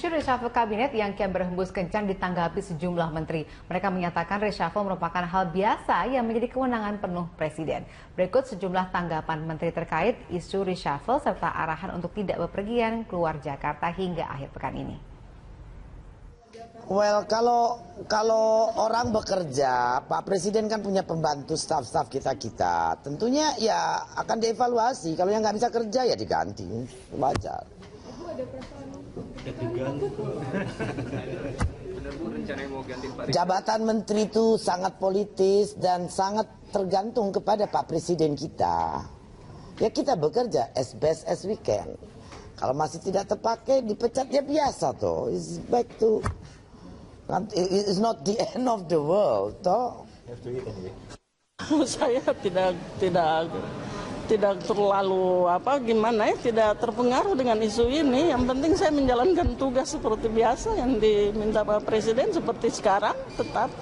Isu reshuffle kabinet yang kian berhembus kencang ditanggapi sejumlah menteri. Mereka menyatakan reshuffle merupakan hal biasa yang menjadi kewenangan penuh Presiden. Berikut sejumlah tanggapan menteri terkait isu reshuffle serta arahan untuk tidak bepergian keluar Jakarta hingga akhir pekan ini. Well, kalau orang bekerja, Pak Presiden kan punya pembantu staf-staf kita. Tentunya ya akan dievaluasi. Kalau yang nggak bisa kerja ya diganti, wajar. Jabatan menteri itu sangat politis dan sangat tergantung kepada Pak Presiden kita. Ya kita bekerja as best as we can. Kalau masih tidak terpakai dipecat ya biasa toh. It's back to, it's not the end of the world toh. Saya tidak terlalu tidak terpengaruh dengan isu ini. Yang penting saya menjalankan tugas seperti biasa yang diminta Pak Presiden seperti sekarang, tetap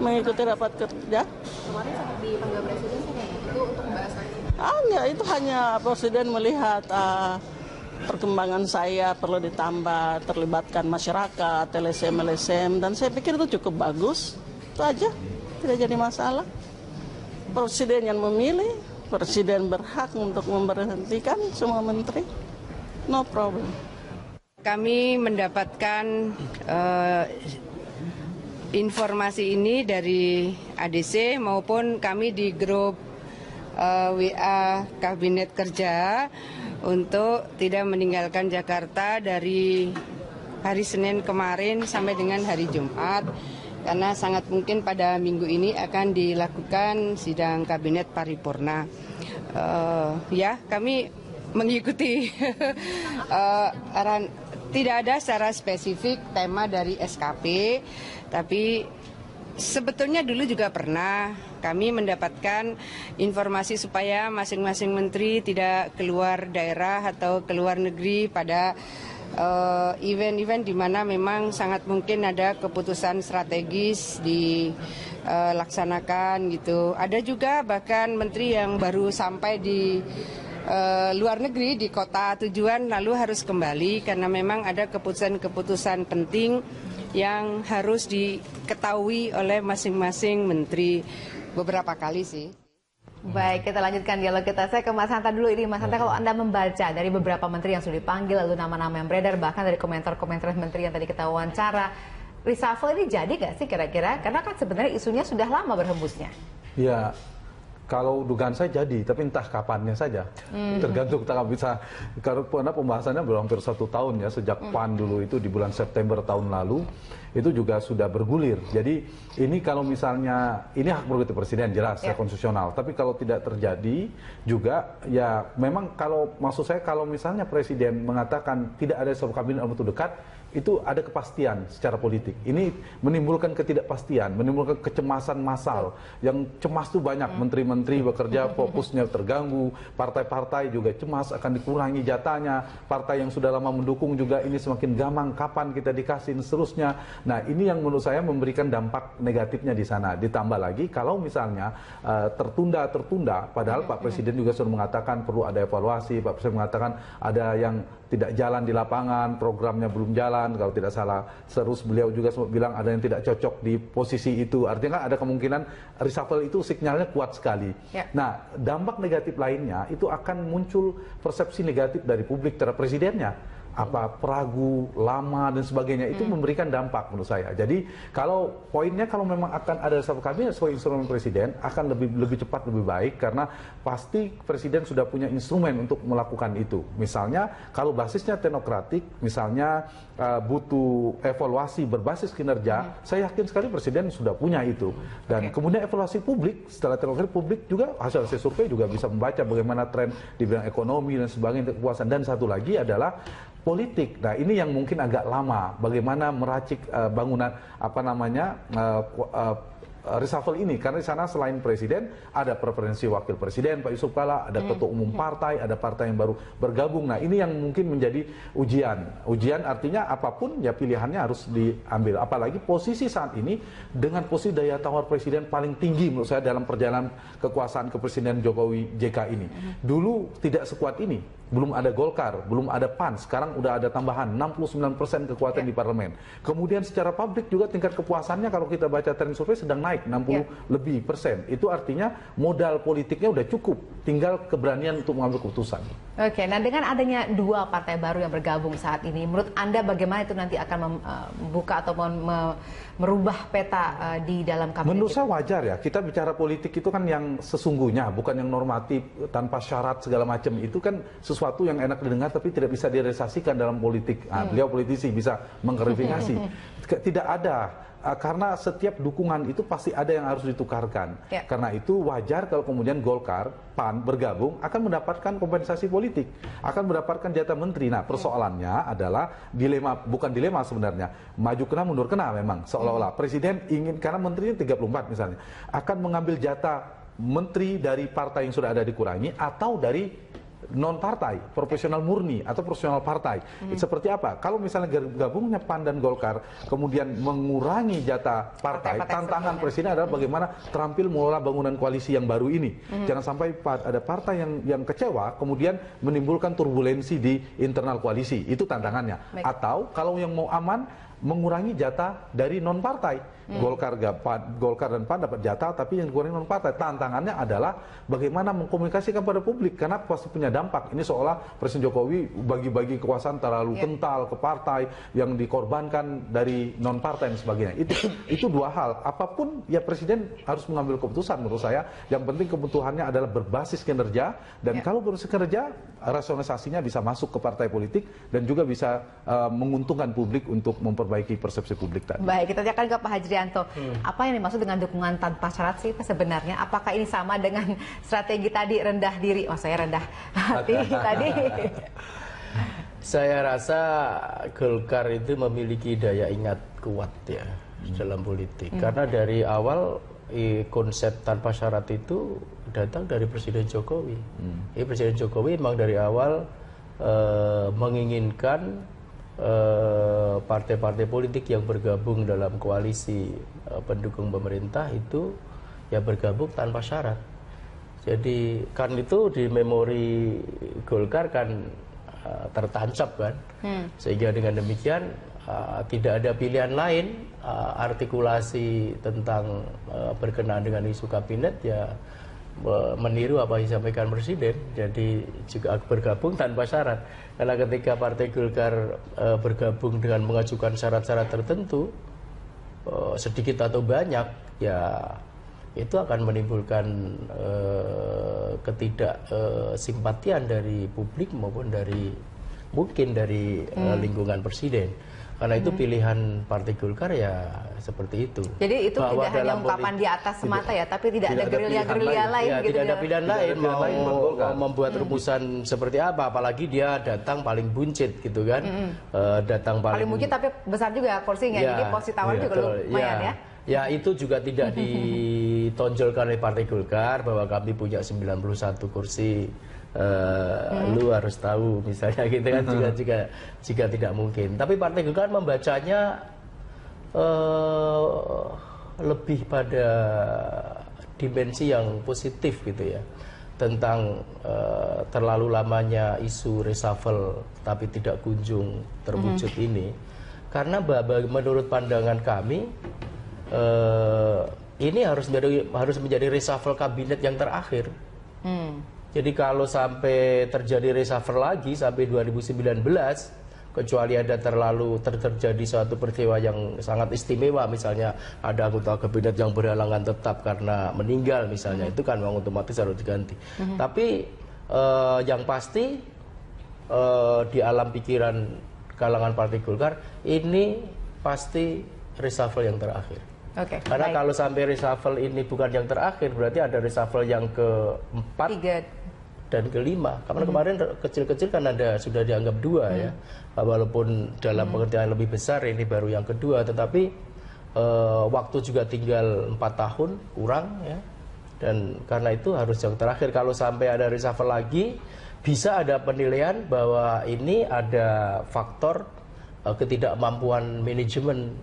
mengikuti rapat kerja. Kemarin sempat dipanggil Presiden itu untuk membahas lagi? Enggak, itu hanya Presiden melihat perkembangan saya perlu ditambah, terlibatkan masyarakat, LSM, dan saya pikir itu cukup bagus. Itu aja, tidak jadi masalah. Presiden yang memilih, Presiden berhak untuk memberhentikan semua menteri, no problem. Kami mendapatkan informasi ini dari ADC maupun kami di grup WA Kabinet Kerja untuk tidak meninggalkan Jakarta dari hari Senin kemarin sampai dengan hari Jumat. Karena sangat mungkin pada minggu ini akan dilakukan sidang kabinet paripurna. Ya, kami mengikuti arahan. Tidak ada secara spesifik tema dari SKP, tapi sebetulnya dulu juga pernah kami mendapatkan informasi supaya masing-masing menteri tidak keluar daerah atau keluar negeri pada event-event di mana memang sangat mungkin ada keputusan strategis dilaksanakan gitu. Ada juga bahkan menteri yang baru sampai di luar negeri di kota tujuan lalu harus kembali karena memang ada keputusan-keputusan penting yang harus diketahui oleh masing-masing menteri beberapa kali sih. Baik, kita lanjutkan dialog kita. Saya ke Mas Hanta dulu ini. Mas Hanta, kalau Anda membaca dari beberapa menteri yang sudah dipanggil, lalu nama-nama yang beredar, bahkan dari komentar-komentar menteri yang tadi kita wawancara, reshuffle ini jadi nggak sih kira-kira? Karena kan sebenarnya isunya sudah lama berhembusnya. Ya, kalau dugaan saya jadi, tapi entah kapannya saja. Tergantung kita bisa, karena pembahasannya belum hampir 1 tahun ya, sejak PAN dulu itu di bulan September tahun lalu, itu juga sudah bergulir. Jadi ini kalau misalnya, ini hak prerogatif Presiden jelas, ya konstitusional. Tapi kalau tidak terjadi juga, ya memang kalau, maksud saya kalau misalnya Presiden mengatakan tidak ada satu kabinet dalam waktu dekat, itu ada kepastian secara politik. Ini menimbulkan ketidakpastian, menimbulkan kecemasan massal. Yang cemas itu banyak, menteri-menteri bekerja, fokusnya terganggu, partai-partai juga cemas akan dikurangi jatahnya, partai yang sudah lama mendukung juga ini semakin gamang, kapan kita dikasih, dan seterusnya. Nah ini yang menurut saya memberikan dampak negatifnya di sana. Ditambah lagi kalau misalnya tertunda, padahal Pak Presiden juga sudah mengatakan perlu ada evaluasi, Pak Presiden mengatakan ada yang tidak jalan di lapangan, programnya belum jalan, kalau tidak salah. Terus beliau juga sempat bilang ada yang tidak cocok di posisi itu. Artinya kan ada kemungkinan reshuffle itu sinyalnya kuat sekali. Ya. Nah, dampak negatif lainnya itu akan muncul persepsi negatif dari publik terhadap presidennya. Apa peragu, lama dan sebagainya itu memberikan dampak menurut saya. Jadi kalau poinnya kalau memang akan ada reshuffle kabinet sesuai instrumen Presiden akan lebih cepat lebih baik karena pasti Presiden sudah punya instrumen untuk melakukan itu. Misalnya kalau basisnya teknokratik, misalnya butuh evaluasi berbasis kinerja, saya yakin sekali Presiden sudah punya itu. Dan kemudian evaluasi publik, setelah teknokratik publik juga hasil survei juga bisa membaca bagaimana tren di bidang ekonomi dan sebagainya, kepuasan. Dan satu lagi adalah politik. Nah ini yang mungkin agak lama, bagaimana meracik bangunan reshuffle ini, karena di sana selain presiden ada preferensi wakil presiden Pak Yusuf Kalla, ada ketua umum partai, ada partai yang baru bergabung. Nah ini yang mungkin menjadi ujian artinya apapun ya pilihannya harus diambil, apalagi posisi saat ini dengan posisi daya tawar presiden paling tinggi menurut saya dalam perjalanan kekuasaan kepresiden Jokowi JK ini. Dulu tidak sekuat ini belum ada Golkar, belum ada PAN, sekarang udah ada tambahan 69% kekuatan di parlemen. Kemudian secara publik juga tingkat kepuasannya kalau kita baca tren survei sedang naik 60 lebih persen. Itu artinya modal politiknya udah cukup, tinggal keberanian untuk mengambil keputusan. Oke, nah dengan adanya dua partai baru yang bergabung saat ini, menurut Anda bagaimana itu nanti akan membuka atau merubah peta di dalam kabinet? Menurut saya wajar ya, kita bicara politik itu kan yang sesungguhnya, bukan yang normatif, tanpa syarat segala macam. Itu kan sesuatu yang enak didengar tapi tidak bisa direalisasikan dalam politik. Nah, beliau politisi bisa mengklarifikasi. Tidak ada. Karena setiap dukungan itu pasti ada yang harus ditukarkan. Karena itu wajar kalau kemudian Golkar, PAN bergabung akan mendapatkan kompensasi politik, akan mendapatkan jatah menteri. Nah, persoalannya adalah dilema, bukan dilema sebenarnya, maju kena mundur kena memang, seolah-olah presiden ingin, karena menterinya 34 misalnya, akan mengambil jatah menteri dari partai yang sudah ada dikurangi atau dari non partai, profesional murni atau profesional partai. Seperti apa? Kalau misalnya gabungnya PAN dan Golkar kemudian mengurangi jatah partai, tantangan presiden adalah bagaimana terampil mengelola bangunan koalisi yang baru ini. Jangan sampai ada partai yang kecewa kemudian menimbulkan turbulensi di internal koalisi. Itu tantangannya. Atau kalau yang mau aman, mengurangi jatah dari non partai. Golkar dan PAN dapat jatah, tapi yang dikurangi non partai. Tantangannya adalah bagaimana mengkomunikasikan pada publik, karena pasti punya dampak. Ini seolah Presiden Jokowi bagi-bagi kekuasaan terlalu kental ke partai yang dikorbankan dari non partai dan sebagainya. Itu dua hal. Apapun ya presiden harus mengambil keputusan menurut saya. Yang penting kebutuhannya adalah berbasis kinerja, dan kalau berbasis kinerja, rasionalisasinya bisa masuk ke partai politik dan juga bisa menguntungkan publik untuk memperbaiki persepsi publik tadi. Baik, kita akan ke Pak Hajrianto. Apa yang dimaksud dengan dukungan tanpa syarat sih sebenarnya? Apakah ini sama dengan strategi tadi rendah diri? Oh, saya rendah hati tadi. Saya rasa Golkar itu memiliki daya ingat kuat ya dalam politik. Karena dari awal konsep tanpa syarat itu datang dari Presiden Jokowi. Presiden Jokowi memang dari awal menginginkan partai-partai politik yang bergabung dalam koalisi pendukung pemerintah itu ya bergabung tanpa syarat. Jadi kan itu di memori Golkar kan tertancap kan, sehingga dengan demikian tidak ada pilihan lain. Artikulasi tentang berkenaan dengan isu kabinet ya meniru apa yang disampaikan Presiden, jadi juga bergabung tanpa syarat. Karena ketika Partai Golkar bergabung dengan mengajukan syarat-syarat tertentu, sedikit atau banyak, ya itu akan menimbulkan ketidaksimpatian dari publik maupun mungkin dari lingkungan Presiden. Karena itu pilihan Partai Golkar ya seperti itu. Jadi itu bahwa tidak hanya ungkapan di atas semata ya, tapi tidak ada gerilya-gerilya lain ya, gitu. Tidak ada pilihan lain mau membuat rumusan seperti apa, apalagi dia datang paling buncit gitu kan. Datang paling buncit tapi besar juga kursinya, jadi posisi tawar juga lumayan ya. Ya itu juga tidak ditonjolkan oleh Partai Golkar bahwa kami punya 91 kursi. Lu harus tahu misalnya gitu kan, juga tidak mungkin. Tapi Partai Golkar membacanya lebih pada dimensi yang positif gitu ya, tentang terlalu lamanya isu reshuffle tapi tidak kunjung terwujud ini. Karena menurut pandangan kami ini harus menjadi reshuffle kabinet yang terakhir. Jadi kalau sampai terjadi reshuffle lagi sampai 2019, kecuali ada terjadi suatu peristiwa yang sangat istimewa, misalnya ada anggota kabinet yang berhalangan tetap karena meninggal misalnya, itu kan memang otomatis harus diganti. Tapi yang pasti di alam pikiran kalangan Partai Golkar ini pasti reshuffle yang terakhir. Karena kalau sampai reshuffle ini bukan yang terakhir, berarti ada reshuffle yang keempat dan kelima. Karena kemarin kecil-kecil kan sudah dianggap dua ya, walaupun dalam pengertian lebih besar ini baru yang kedua, tetapi waktu juga tinggal 4 tahun kurang ya, dan karena itu harus yang terakhir. Kalau sampai ada reshuffle lagi, bisa ada penilaian bahwa ini ada faktor ketidakmampuan manajemen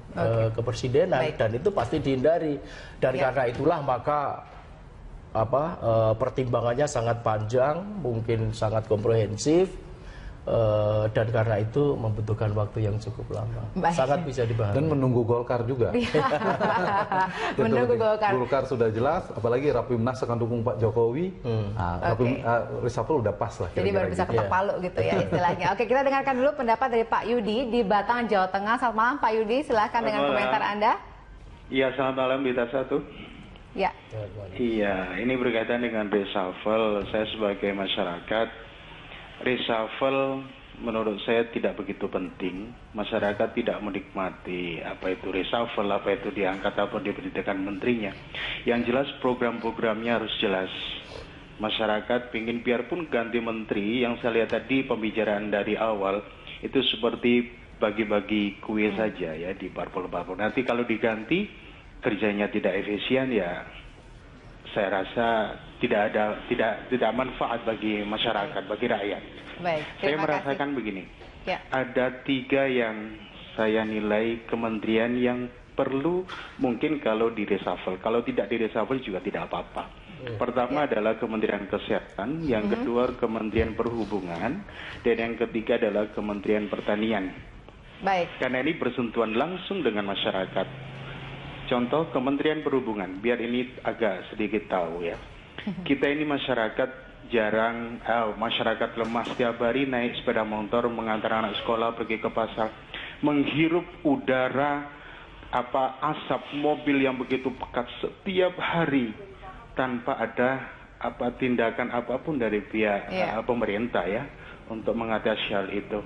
kepresidenan, dan itu pasti dihindari. Dan karena itulah maka pertimbangannya sangat panjang, mungkin sangat komprehensif. Dan karena itu membutuhkan waktu yang cukup lama. Baik. Sangat bisa dibahas. Dan menunggu Golkar juga. Menunggu Golkar. Golkar sudah jelas, apalagi Rapimnas akan dukung Pak Jokowi. Reshuffle udah pas lah. Jadi baru bisa ketok palu gitu ya istilahnya. Oke, kita dengarkan dulu pendapat dari Pak Yudi di Batang, Jawa Tengah. Selamat malam Pak Yudi, silahkan dengan komentar Anda. Iya, selamat malam Bita Satu. Ya. Iya, ini berkaitan dengan reshuffle. Saya sebagai masyarakat, reshuffle menurut saya tidak begitu penting. Masyarakat tidak menikmati apa itu reshuffle, apa itu diangkat atau diberhentikan menterinya. Yang jelas program-programnya harus jelas. Masyarakat ingin biarpun ganti menteri, yang saya lihat tadi pembicaraan dari awal itu seperti bagi-bagi kue saja ya di parpol-parpol. Nanti kalau diganti kerjanya tidak efisien, ya saya rasa tidak manfaat bagi masyarakat, bagi rakyat. Baik, saya merasakan begini, ya. Ada 3 yang saya nilai kementerian yang perlu mungkin kalau di reshuffle. Kalau tidak di reshuffle juga tidak apa-apa. Pertama adalah Kementerian Kesehatan, yang kedua Kementerian Perhubungan, dan yang ketiga adalah Kementerian Pertanian. Baik. Karena ini bersentuhan langsung dengan masyarakat. Contoh Kementerian Perhubungan, biar ini agak sedikit tahu ya. Kita ini masyarakat masyarakat lemah, setiap hari naik sepeda motor, mengantar anak sekolah, pergi ke pasar, menghirup udara asap mobil yang begitu pekat setiap hari tanpa ada tindakan apapun dari pihak pemerintah ya untuk mengatasi hal itu.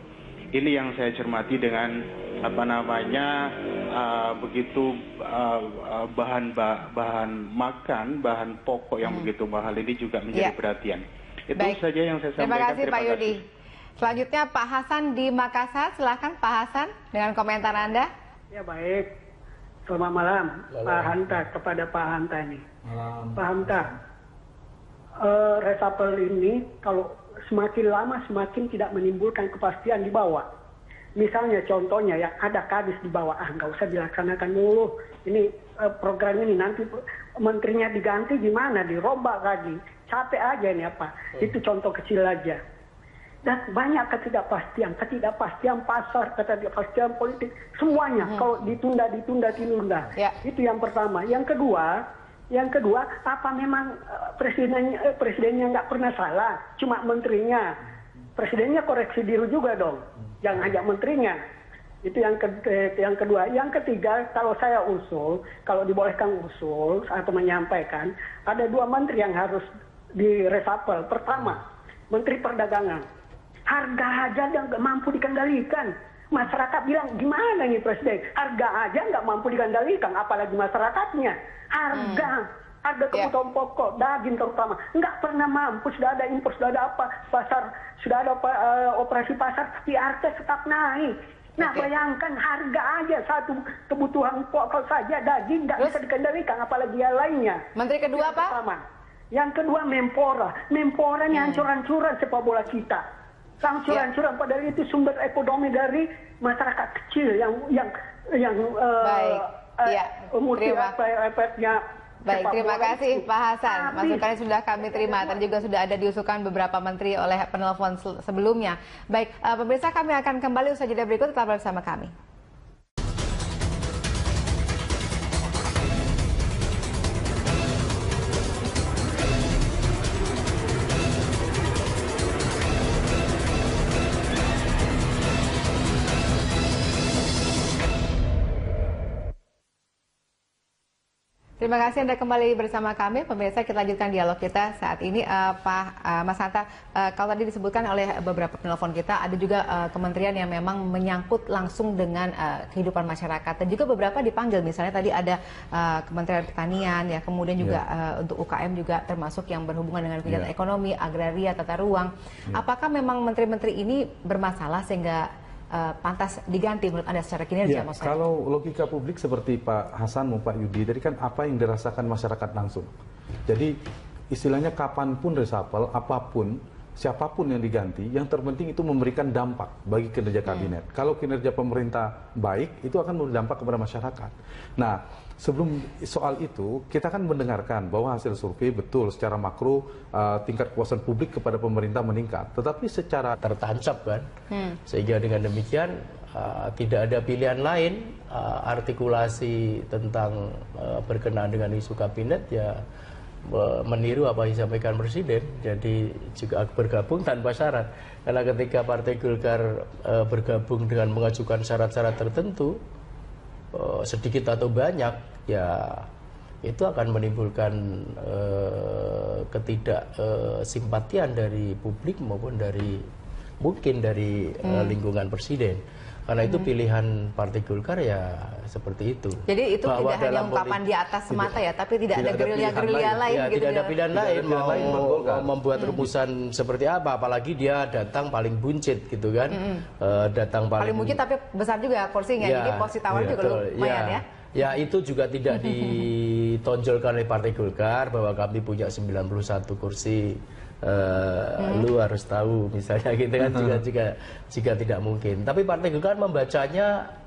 Ini yang saya cermati dengan begitu bahan makan, bahan pokok yang begitu mahal ini juga menjadi perhatian. Itu saja yang saya sampaikan. Terima kasih Pak Yudi. Selanjutnya Pak Hasan di Makassar, silakan Pak Hasan dengan komentar Anda. Ya baik, selamat malam Pak Hanta, kepada Pak Hanta ini. Pak Hanta, reshuffle ini kalau semakin lama semakin tidak menimbulkan kepastian di bawah. Misalnya contohnya ya, ada kadis di bawah, nggak usah dilaksanakan dulu. Ini program ini nanti menterinya diganti gimana, dirombak lagi. Capek aja ini apa. Itu contoh kecil aja. Dan banyak ketidakpastian pasar, ketidakpastian politik, semuanya kalau ditunda. Ya. Itu yang pertama. Yang kedua, apa memang presidennya nggak pernah salah, cuma menterinya. Presidennya koreksi diri juga dong, jangan ajak menterinya. Itu yang kedua. Yang ketiga, kalau saya usul, kalau dibolehkan usul atau menyampaikan, ada 2 menteri yang harus di reshuffle. Pertama, Menteri Perdagangan. Harga aja nggak mampu dikendalikan. Masyarakat bilang, gimana nih Presiden? Harga aja nggak mampu dikendalikan, apalagi masyarakatnya. Harga kebutuhan pokok, daging terutama, nggak pernah mampu. Sudah ada impor, sudah ada pasar, sudah ada operasi pasar, tapi harga tetap naik. Nah, bayangkan harga aja satu kebutuhan pokok saja, daging nggak bisa dikendalikan, apalagi yang lainnya. Menteri kedua, Pak? Yang kedua, Menpora. Menpora ini hancur-hancuran sepak bola kita. Hancur-hancuran, padahal itu sumber ekonomi dari masyarakat kecil yang efeknya. Baik, terima kasih Pak Hasan. Masukannya sudah kami terima. Tadi juga sudah ada diusulkan beberapa menteri oleh penelpon sebelumnya. Baik, pemirsa, kami akan kembali usai jeda berikut, tetap bersama kami. Terima kasih Anda kembali bersama kami. Pemirsa, kita lanjutkan dialog kita saat ini. Mas Hanta, kalau tadi disebutkan oleh beberapa penelpon kita, ada juga kementerian yang memang menyangkut langsung dengan kehidupan masyarakat. Dan juga beberapa dipanggil, misalnya tadi ada Kementerian Pertanian, ya, kemudian juga untuk UKM juga termasuk yang berhubungan dengan kegiatan ekonomi, agraria, tata ruang. Apakah memang menteri-menteri ini bermasalah sehingga pantas diganti menurut Anda secara kinerja? Kalau logika publik seperti Pak Hasan maupun Pak Yudi tadi kan apa yang dirasakan masyarakat langsung. Jadi istilahnya kapanpun reshuffle, apapun siapapun yang diganti, yang terpenting itu memberikan dampak bagi kinerja kabinet. Kalau kinerja pemerintah baik, itu akan berdampak kepada masyarakat. Nah, sebelum soal itu, kita kan mendengarkan bahwa hasil survei betul secara makro tingkat kepuasan publik kepada pemerintah meningkat. Tetapi secara tertancap kan, sehingga dengan demikian tidak ada pilihan lain, artikulasi tentang berkenaan dengan isu kabinet ya meniru apa yang disampaikan Presiden, jadi juga bergabung tanpa syarat. Karena ketika Partai Golkar bergabung dengan mengajukan syarat-syarat tertentu, sedikit atau banyak, ya itu akan menimbulkan ketidaksimpatian dari publik maupun mungkin dari lingkungan Presiden. Karena itu pilihan Partai Golkar ya seperti itu. Jadi itu bahwa tidak hanya ungkapan di atas semata ya, tapi tidak ada gerilya-gerilya lain ya, gitu. Tidak ada pilihan lain mau membuat rumusan seperti apa, apalagi dia datang paling buncit gitu kan. Datang paling buncit tapi besar juga kursinya. Jadi porsi tawar juga lumayan ya. Ya itu juga tidak ditonjolkan oleh Partai Golkar bahwa kami punya 91 kursi. Lu harus tahu misalnya gitu kan, jika tidak mungkin. Tapi Partai Golkar membacanya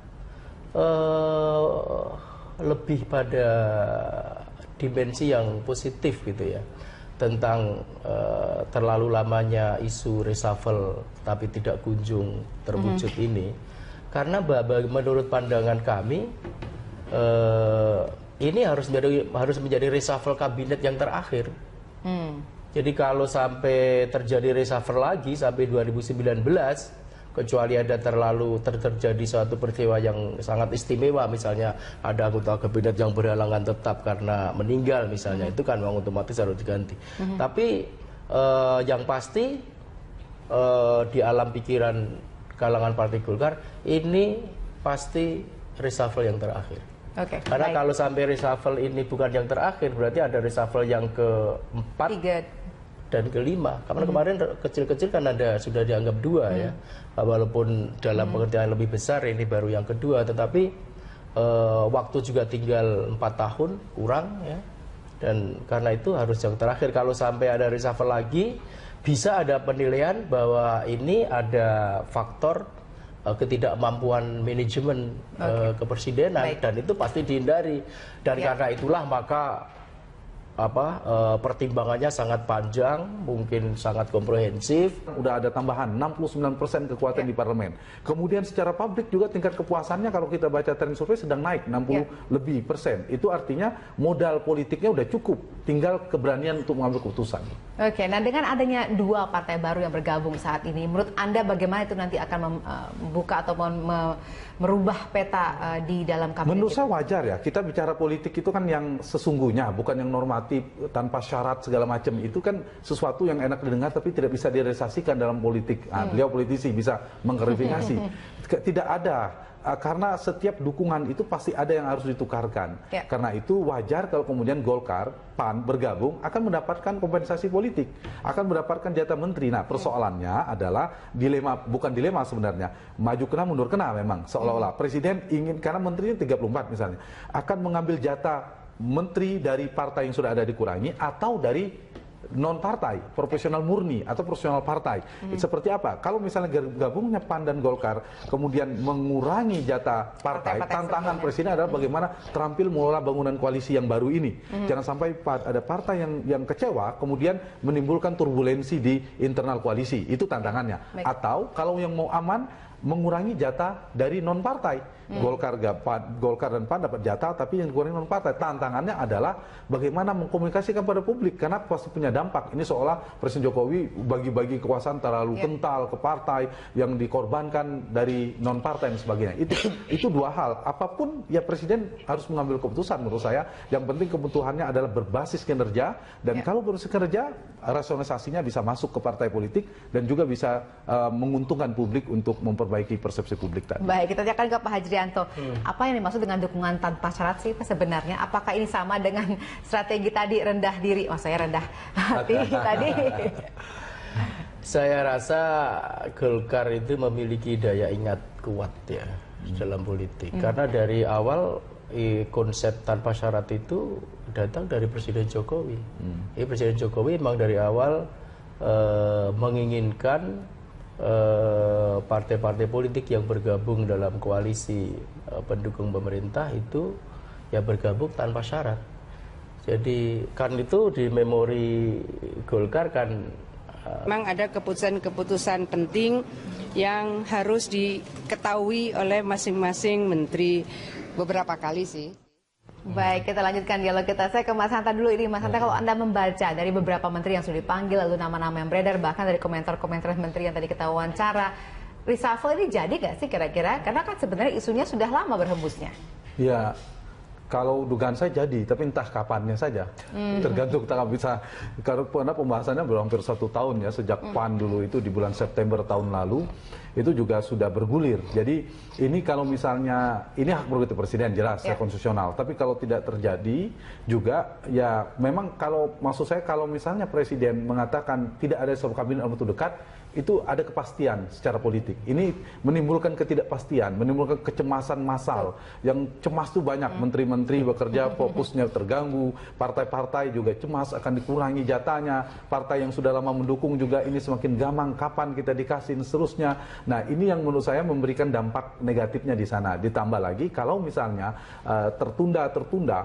lebih pada dimensi yang positif gitu ya, tentang terlalu lamanya isu reshuffle tapi tidak kunjung terwujud ini. Karena menurut pandangan kami ini harus menjadi reshuffle kabinet yang terakhir. Jadi kalau sampai terjadi reshuffle lagi sampai 2019, kecuali ada terjadi suatu peristiwa yang sangat istimewa, misalnya ada anggota kabinet yang berhalangan tetap karena meninggal misalnya, itu kan otomatis harus diganti. Tapi yang pasti di alam pikiran kalangan Partai Golkar ini pasti reshuffle yang terakhir. Karena kalau sampai reshuffle ini bukan yang terakhir, berarti ada reshuffle yang keempat dan kelima. Karena kemarin kecil-kecil kan sudah dianggap dua ya, walaupun dalam pengertian lebih besar ini baru yang kedua, tetapi waktu juga tinggal 4 tahun kurang ya, dan karena itu harus yang terakhir. Kalau sampai ada reshuffle lagi, bisa ada penilaian bahwa ini ada faktor ketidakmampuan manajemen kepresidenan, dan itu pasti dihindari. Dan karena itulah maka pertimbangannya sangat panjang, mungkin sangat komprehensif. Udah ada tambahan 69% kekuatan di parlemen. Kemudian secara publik juga tingkat kepuasannya kalau kita baca tren survei sedang naik 60 lebih persen. Itu artinya modal politiknya udah cukup, tinggal keberanian untuk mengambil keputusan. Oke, nah dengan adanya dua partai baru yang bergabung saat ini, menurut Anda bagaimana itu nanti akan membuka atau merubah peta di dalam kabinet? Menurut saya wajar ya, kita bicara politik itu kan yang sesungguhnya, bukan yang normatif tanpa syarat segala macam. Itu kan sesuatu yang enak didengar tapi tidak bisa direalisasikan dalam politik. Beliau politisi bisa mengklarifikasi. Tidak ada. Karena setiap dukungan itu pasti ada yang harus ditukarkan. Karena itu wajar kalau kemudian Golkar, PAN bergabung akan mendapatkan kompensasi politik, akan mendapatkan jatah menteri. Nah persoalannya adalah bukan dilema sebenarnya, maju kena mundur kena memang, seolah-olah Presiden ingin, karena menterinya 34 misalnya, akan mengambil jatah menteri dari partai yang sudah ada dikurangi atau dari non-partai, profesional murni atau profesional partai. Seperti apa? Kalau misalnya gabungnya PAN dan Golkar kemudian mengurangi jatah partai, tantangan Presiden adalah bagaimana terampil mengelola bangunan koalisi yang baru ini. Jangan sampai ada partai yang kecewa kemudian menimbulkan turbulensi di internal koalisi. Itu tantangannya. Atau kalau yang mau aman, mengurangi jatah dari non-partai. Golkar dan PAN dapat jatah, tapi yang dikurangi non-partai. Tantangannya adalah bagaimana mengkomunikasikan pada publik, karena pasti punya dampak. Ini seolah Presiden Jokowi bagi-bagi kekuasaan terlalu kental ke partai yang dikorbankan dari non-partai dan sebagainya. Itu dua hal. Apapun ya Presiden harus mengambil keputusan menurut saya. Yang penting kebutuhannya adalah berbasis kinerja, dan kalau berbasis kinerja, rasionalisasinya bisa masuk ke partai politik dan juga bisa menguntungkan publik untuk memperbaiki persepsi publik tadi. Baik, kita akan ke Pak Hajrianto. Apa yang dimaksud dengan dukungan tanpa syarat sih sebenarnya? Apakah ini sama dengan strategi tadi rendah diri, maksudnya rendah hati tadi? Saya rasa Golkar itu memiliki daya ingat kuat ya dalam politik. Karena dari awal konsep tanpa syarat itu datang dari Presiden Jokowi. Presiden Jokowi memang dari awal menginginkan partai-partai politik yang bergabung dalam koalisi pendukung pemerintah itu ya bergabung tanpa syarat. Jadi kan itu di memori Golkar kan memang ada keputusan-keputusan penting yang harus diketahui oleh masing-masing menteri beberapa kali sih. Baik, kita lanjutkan dialog kita. Saya ke Mas Hanta dulu. Ini Mas Hanta, kalau Anda membaca dari beberapa menteri yang sudah dipanggil, lalu nama-nama yang beredar, bahkan dari komentar-komentar menteri yang tadi kita wawancara, reshuffle ini jadi nggak sih kira-kira? Karena kan sebenarnya isunya sudah lama berhembusnya. Ya, kalau dugaan saya jadi, tapi entah kapannya saja. Tergantung, kita nggak bisa, karena pembahasannya hampir 1 tahun ya, sejak PAN dulu itu di bulan September tahun lalu, itu juga sudah bergulir. Jadi ini kalau misalnya, ini hak prerogatif presiden jelas ya konstitusional, tapi kalau tidak terjadi juga, ya memang kalau, maksud saya kalau misalnya presiden mengatakan tidak ada reshuffle kabinet dalam waktu dekat, itu ada kepastian secara politik. Ini menimbulkan ketidakpastian, menimbulkan kecemasan massal. Yang cemas itu banyak, menteri-menteri bekerja, fokusnya terganggu, partai-partai juga cemas akan dikurangi jatahnya, partai yang sudah lama mendukung juga ini semakin gamang, kapan kita dikasih, dan seterusnya. Nah, ini yang menurut saya memberikan dampak negatifnya di sana. Ditambah lagi kalau misalnya tertunda,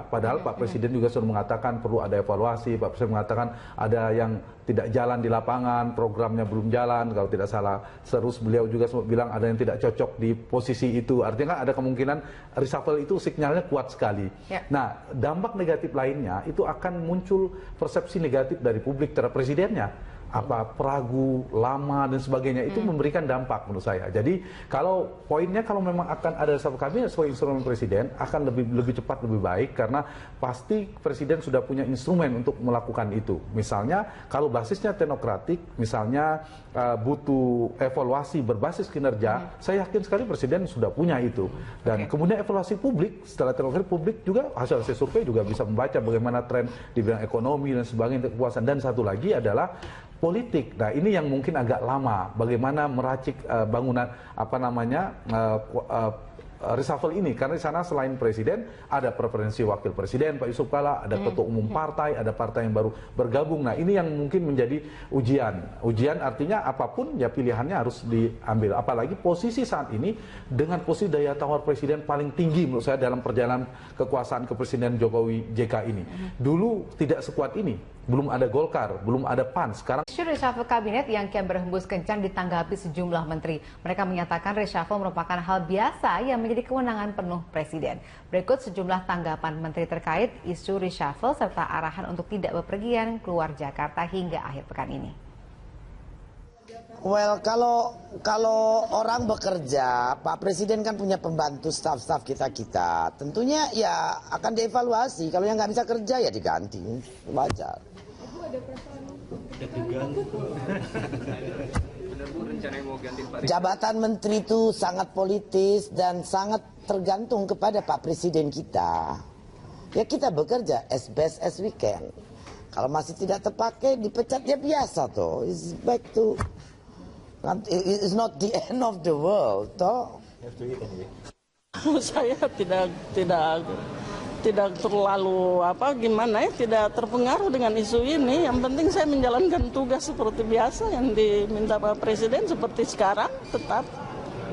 padahal Pak Presiden juga sudah mengatakan perlu ada evaluasi, Pak Presiden mengatakan ada yang tidak jalan di lapangan, programnya belum jalan, kalau tidak salah. Terus beliau juga bilang ada yang tidak cocok di posisi itu. Artinya kan ada kemungkinan reshuffle itu sinyalnya kuat sekali. Nah, dampak negatif lainnya itu akan muncul persepsi negatif dari publik terhadap presidennya. Apa peragu, lama dan sebagainya, itu memberikan dampak menurut saya. Jadi kalau poinnya, kalau memang akan ada reshuffle kabinet sesuai instrumen presiden, akan lebih cepat, lebih baik, karena pasti presiden sudah punya instrumen untuk melakukan itu. Misalnya kalau basisnya teknokratik, misalnya butuh evaluasi berbasis kinerja, saya yakin sekali presiden sudah punya itu. Dan kemudian evaluasi publik, setelah teknokratik, publik juga hasil survei juga bisa membaca bagaimana tren di bidang ekonomi dan sebagainya, kepuasan. Dan satu lagi adalah politik. Nah, ini yang mungkin agak lama, bagaimana meracik bangunan reshuffle ini, karena di sana selain presiden ada preferensi wakil presiden Pak Yusuf Kalla, ada ketua umum partai, ada partai yang baru bergabung. Nah, ini yang mungkin menjadi ujian artinya apapun ya pilihannya harus diambil, apalagi posisi saat ini dengan posisi daya tawar presiden paling tinggi menurut saya dalam perjalanan kekuasaan kepresiden Jokowi JK ini. Dulu tidak sekuat ini, belum ada Golkar, belum ada PAN. Sekarang isu reshuffle kabinet yang kian berhembus kencang ditanggapi sejumlah menteri. Mereka menyatakan reshuffle merupakan hal biasa yang menjadi kewenangan penuh presiden. Berikut sejumlah tanggapan menteri terkait isu reshuffle serta arahan untuk tidak bepergian keluar Jakarta hingga akhir pekan ini. Well, kalau orang bekerja, Pak Presiden kan punya pembantu staf-staf kita. Tentunya ya akan dievaluasi. Kalau yang nggak bisa kerja ya diganti. Wajar. Jabatan menteri itu sangat politis dan sangat tergantung kepada Pak Presiden kita. Ya kita bekerja as best as we can. Kalau masih tidak terpakai dipecat ya biasa toh. It's back to, it's not the end of the world toh. Saya tidak terlalu tidak terpengaruh dengan isu ini. Yang penting saya menjalankan tugas seperti biasa yang diminta Pak Presiden, seperti sekarang tetap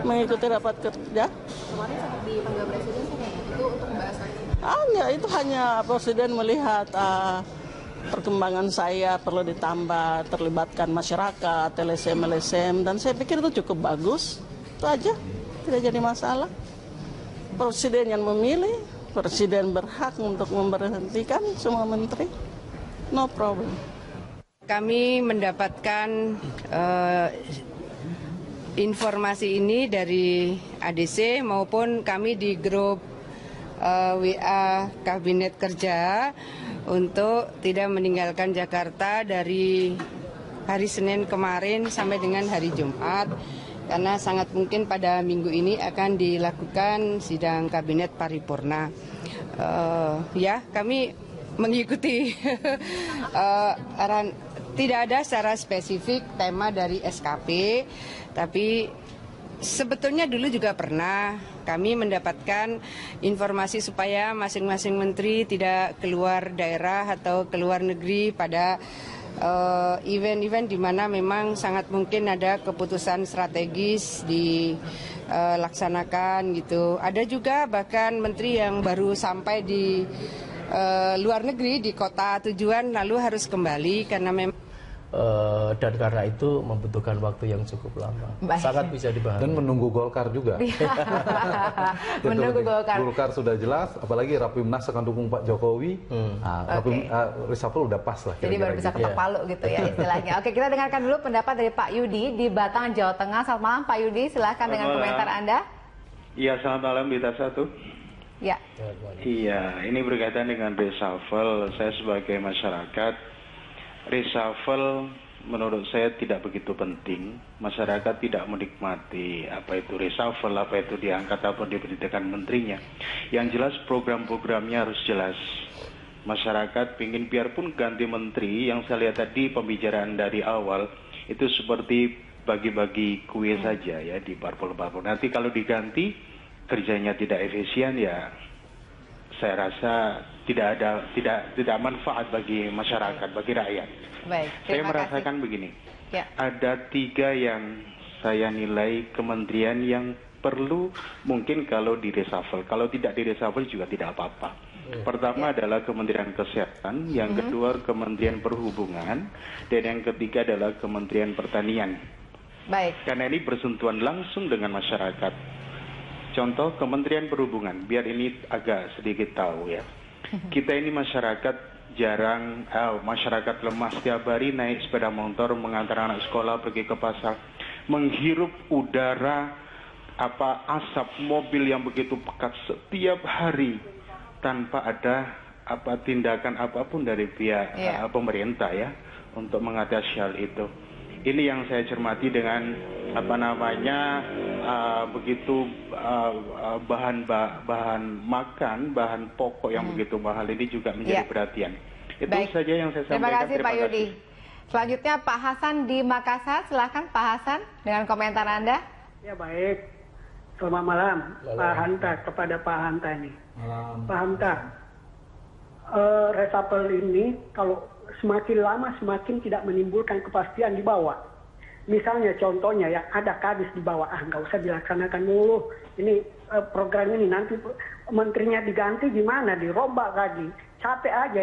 mengikuti rapat kerja. Kemarin sempat dipanggil Presiden itu untuk pembahasan. Enggak, itu hanya Presiden melihat perkembangan saya perlu ditambah, terlibatkan masyarakat, LSM, dan saya pikir itu cukup bagus. Itu aja, tidak jadi masalah. Presiden yang memilih, Presiden berhak untuk memberhentikan semua menteri, no problem. Kami mendapatkan informasi ini dari ADC maupun kami di grup WA Kabinet Kerja untuk tidak meninggalkan Jakarta dari hari Senin kemarin sampai dengan hari Jumat, karena sangat mungkin pada minggu ini akan dilakukan sidang kabinet paripurna. Kami mengikuti arahan, tidak ada secara spesifik tema dari SKP, tapi sebetulnya dulu juga pernah kami mendapatkan informasi supaya masing-masing menteri tidak keluar daerah atau keluar negeri pada event-event di mana memang sangat mungkin ada keputusan strategis dilaksanakan gitu. Ada juga bahkan menteri yang baru sampai di luar negeri di kota tujuan lalu harus kembali karena memang dan karena itu membutuhkan waktu yang cukup lama. Baik. Sangat bisa dipahami. Dan menunggu Golkar juga. Menunggu Golkar. Golkar sudah jelas, apalagi Rapimnas akan dukung Pak Jokowi. Reshuffle udah pas lah. Jadi baru bisa ketok palu gitu ya istilahnya. Oke, kita dengarkan dulu pendapat dari Pak Yudi di Batang, Jawa Tengah. Selamat malam Pak Yudi, silahkan dengan komentar Anda. Iya, selamat malam Bita Satu. Ya. Iya, ini berkaitan dengan reshuffle. Saya sebagai masyarakat, reshuffle menurut saya tidak begitu penting. Masyarakat tidak menikmati apa itu reshuffle, apa itu diangkat, apa diberitakan menterinya. Yang jelas program-programnya harus jelas. Masyarakat ingin biarpun ganti menteri, yang saya lihat tadi pembicaraan dari awal, itu seperti bagi-bagi kue saja ya di parpol-parpol. Nanti kalau diganti, kerjanya tidak efisien ya, saya rasa tidak manfaat bagi masyarakat, bagi rakyat. Baik, saya merasakan begini, ya. Ada 3 yang saya nilai kementerian yang perlu mungkin kalau di reshuffle. Kalau tidak di reshuffle juga tidak apa-apa. Pertama adalah Kementerian Kesehatan, yang kedua Kementerian Perhubungan, dan yang ketiga adalah Kementerian Pertanian. Baik. Karena ini bersentuhan langsung dengan masyarakat. Contoh Kementerian Perhubungan, biar ini agak sedikit tahu ya. Kita ini masyarakat jarang, masyarakat lemah, setiap hari naik sepeda motor mengantar anak sekolah pergi ke pasar, menghirup udara asap mobil yang begitu pekat setiap hari tanpa ada tindakan apapun dari pihak pemerintah ya untuk mengatasi hal itu. Ini yang saya cermati dengan begitu bahan makan, bahan pokok yang begitu mahal ini juga menjadi perhatian. Itu saja yang saya sampaikan. Terima kasih Pak Yudi. Selanjutnya Pak Hasan di Makassar, silahkan Pak Hasan dengan komentar Anda. Ya baik, selamat malam Pak Hanta, kepada Pak Hanta ini. Pak Hanta, reshuffle ini kalau semakin lama semakin tidak menimbulkan kepastian di bawah. Misalnya contohnya ya, ada kadis di bawah, nggak usah dilaksanakan dulu. Ini program ini nanti menterinya diganti gimana, dirombak lagi. Capek aja